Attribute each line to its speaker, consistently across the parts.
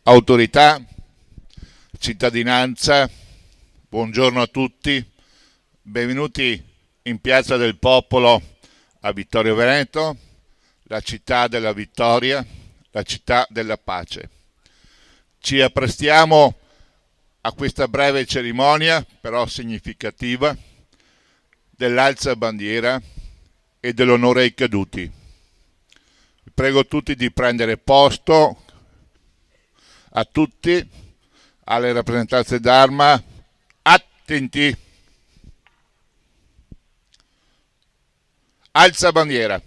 Speaker 1: Autorità, cittadinanza, buongiorno a tutti, benvenuti in Piazza del Popolo a Vittorio Veneto, la città della vittoria, la città della pace. Ci apprestiamo a questa breve cerimonia, però significativa, dell'alza bandiera e dell'onore ai caduti. Vi prego tutti di prendere posto, a tutti, alle rappresentanze d'arma, attenti. Alza bandiera.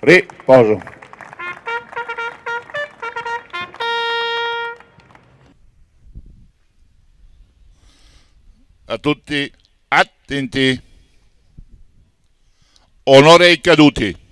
Speaker 1: Riposo. A tutti, attenti. Onore ai caduti.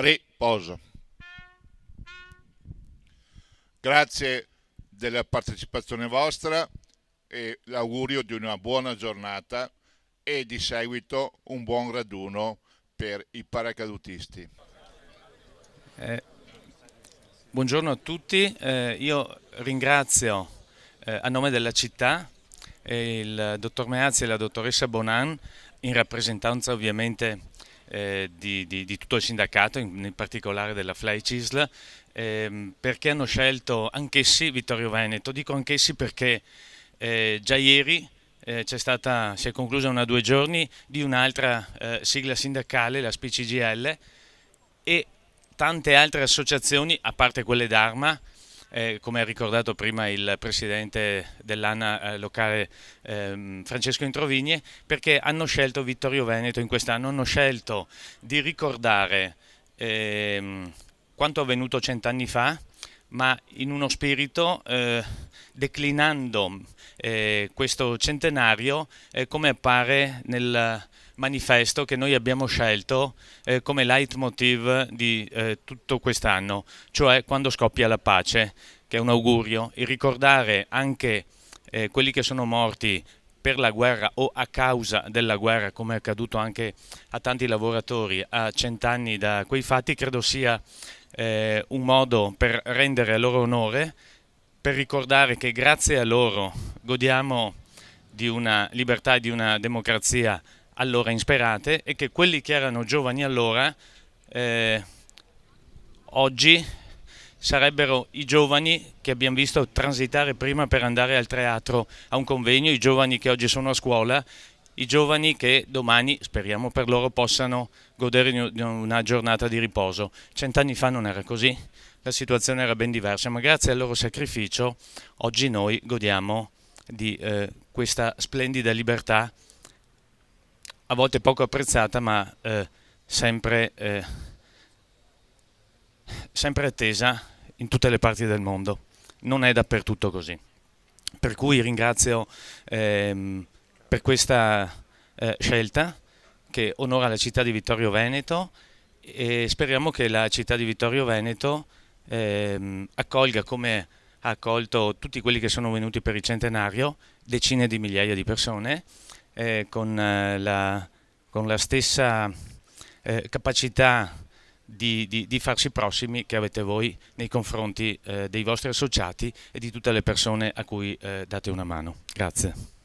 Speaker 1: Riposo. Grazie della partecipazione vostra e l'augurio di una buona giornata e di seguito un buon raduno per i paracadutisti.
Speaker 2: Buongiorno a tutti, io ringrazio a nome della città il dottor Meazzi e la dottoressa Bonan, in rappresentanza ovviamente di tutto il sindacato, in particolare della FLAICISL, perché hanno scelto anch'essi Vittorio Veneto. Dico anch'essi perché già ieri si è conclusa una 2 giorni di un'altra sigla sindacale, la SPCGL, e tante altre associazioni, a parte quelle d'Arma, come ha ricordato prima il presidente dell'ANA locale Francesco Introvigne, perché hanno scelto Vittorio Veneto in quest'anno, hanno scelto di ricordare quanto avvenuto 100 anni fa, ma in uno spirito declinando questo centenario come appare nel manifesto che noi abbiamo scelto come leitmotiv di tutto quest'anno, cioè quando scoppia la pace, che è un augurio, e ricordare anche quelli che sono morti per la guerra o a causa della guerra, come è accaduto anche a tanti lavoratori a 100 anni da quei fatti, credo sia un modo per rendere loro onore, per ricordare che grazie a loro godiamo di una libertà e di una democrazia allora insperate, e che quelli che erano giovani allora oggi sarebbero i giovani che abbiamo visto transitare prima per andare al teatro, a un convegno, i giovani che oggi sono a scuola, i giovani che domani, speriamo per loro, possano godere di una giornata di riposo. 100 anni fa non era così, la situazione era ben diversa, ma grazie al loro sacrificio oggi noi godiamo di questa splendida libertà, a volte poco apprezzata, ma sempre attesa in tutte le parti del mondo. Non è dappertutto così. Per cui ringrazio per questa scelta che onora la città di Vittorio Veneto, e speriamo che la città di Vittorio Veneto accolga, come ha accolto tutti quelli che sono venuti per il centenario, decine di migliaia di persone, con la stessa capacità di farsi prossimi che avete voi nei confronti dei vostri associati e di tutte le persone a cui date una mano. Grazie.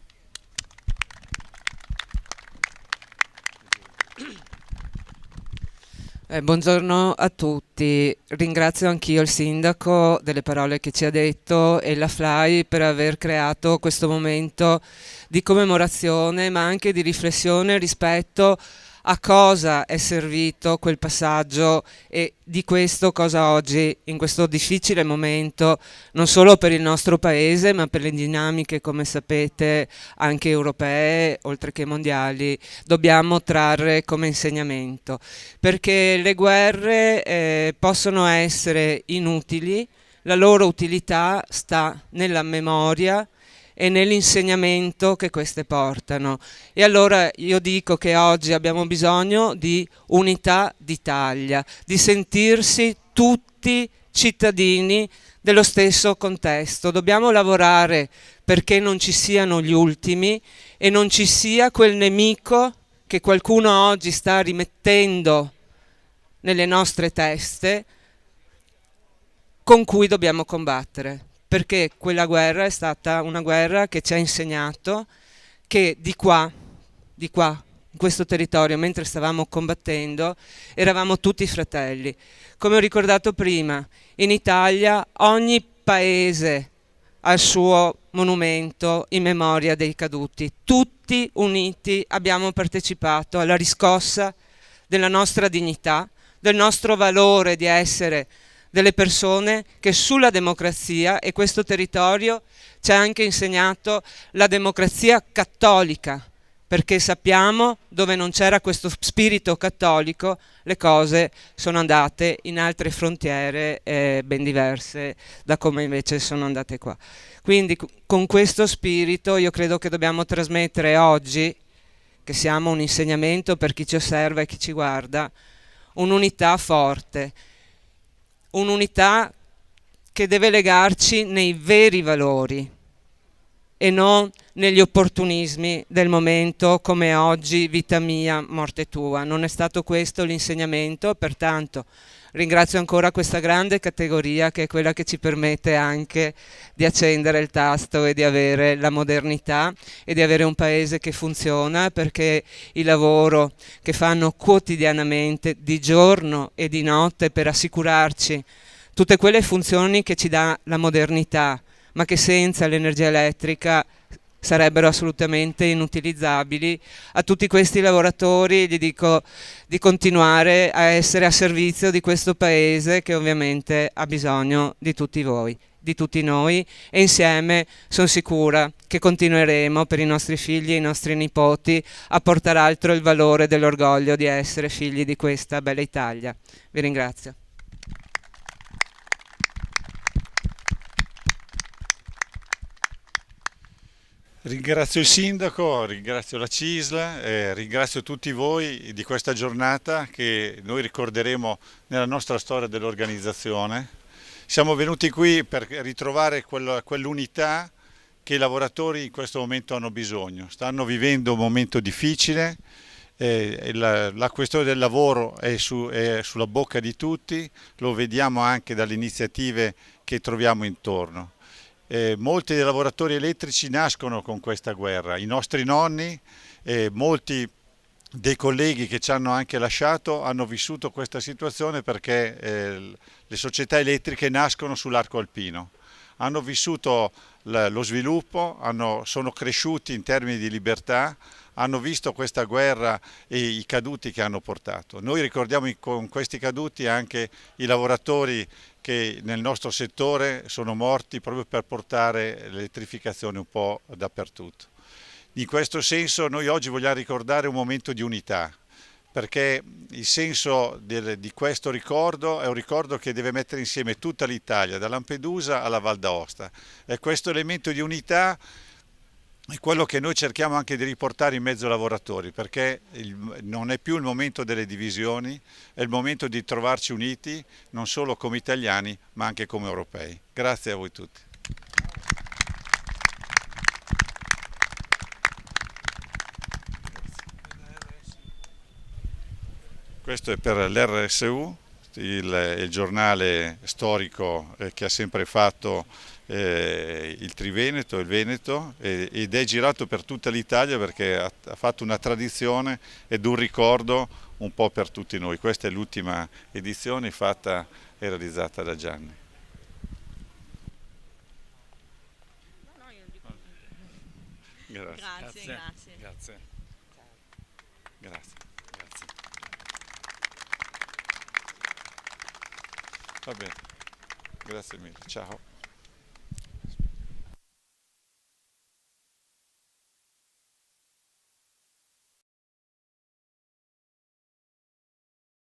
Speaker 3: Buongiorno a tutti, ringrazio anch'io il sindaco delle parole che ci ha detto e la FLAI per aver creato questo momento di commemorazione, ma anche di riflessione rispetto a cosa è servito quel passaggio e di questo cosa oggi, in questo difficile momento, non solo per il nostro paese, ma per le dinamiche, come sapete, anche europee, oltre che mondiali, dobbiamo trarre come insegnamento. Perché le guerre possono essere inutili, la loro utilità sta nella memoria e nell'insegnamento che queste portano. E allora io dico che oggi abbiamo bisogno di unità d'Italia, di sentirsi tutti cittadini dello stesso contesto. Dobbiamo lavorare perché non ci siano gli ultimi e non ci sia quel nemico che qualcuno oggi sta rimettendo nelle nostre teste, con cui dobbiamo combattere. Perché quella guerra è stata una guerra che ci ha insegnato che di qua, in questo territorio, mentre stavamo combattendo, eravamo tutti fratelli. Come ho ricordato prima, in Italia ogni paese ha il suo monumento in memoria dei caduti. Tutti uniti abbiamo partecipato alla riscossa della nostra dignità, del nostro valore di essere delle persone che sulla democrazia, e questo territorio ci ha anche insegnato la democrazia cattolica, perché sappiamo dove non c'era questo spirito cattolico le cose sono andate in altre frontiere ben diverse da come invece sono andate qua. Quindi con questo spirito io credo che dobbiamo trasmettere oggi, che siamo un insegnamento per chi ci osserva e chi ci guarda, un'unità forte, un'unità che deve legarci nei veri valori e non negli opportunismi del momento come oggi, vita mia, morte tua. Non è stato questo l'insegnamento, pertanto ringrazio ancora questa grande categoria che è quella che ci permette anche di accendere il tasto e di avere la modernità e di avere un paese che funziona, perché il lavoro che fanno quotidianamente, di giorno e di notte, per assicurarci tutte quelle funzioni che ci dà la modernità, ma che senza l'energia elettrica sarebbero assolutamente inutilizzabili. A tutti questi lavoratori gli dico di continuare a essere a servizio di questo paese, che ovviamente ha bisogno di tutti voi, di tutti noi, e insieme sono sicura che continueremo per i nostri figli e i nostri nipoti a portare altro il valore dell'orgoglio di essere figli di questa bella Italia. Vi ringrazio.
Speaker 4: Ringrazio il sindaco, ringrazio la CISL, ringrazio tutti voi di questa giornata che noi ricorderemo nella nostra storia dell'organizzazione. Siamo venuti qui per ritrovare quell'unità che i lavoratori in questo momento hanno bisogno. Stanno vivendo un momento difficile, la questione del lavoro è sulla bocca di tutti, lo vediamo anche dalle iniziative che troviamo intorno. Molti dei lavoratori elettrici nascono con questa guerra, i nostri nonni, molti dei colleghi che ci hanno anche lasciato hanno vissuto questa situazione perché le società elettriche nascono sull'arco alpino, hanno vissuto lo sviluppo, sono cresciuti in termini di libertà, hanno visto questa guerra e i caduti che hanno portato. Noi ricordiamo con questi caduti anche i lavoratori che nel nostro settore sono morti proprio per portare l'elettrificazione un po' dappertutto. In questo senso noi oggi vogliamo ricordare un momento di unità, perché il senso di questo ricordo è un ricordo che deve mettere insieme tutta l'Italia, da Lampedusa alla Val d'Aosta. E questo elemento di unità è quello che noi cerchiamo anche di riportare in mezzo ai lavoratori, perché non è più il momento delle divisioni, è il momento di trovarci uniti, non solo come italiani, ma anche come europei. Grazie a voi tutti. Questo è per l'RSU, il giornale storico che ha sempre fatto il Triveneto, il Veneto, ed è girato per tutta l'Italia perché ha fatto una tradizione ed un ricordo un po' per tutti noi. Questa è l'ultima edizione fatta e realizzata da Gianni. Grazie.
Speaker 5: Grazie.
Speaker 4: Grazie. Grazie. Va bene, grazie mille, ciao.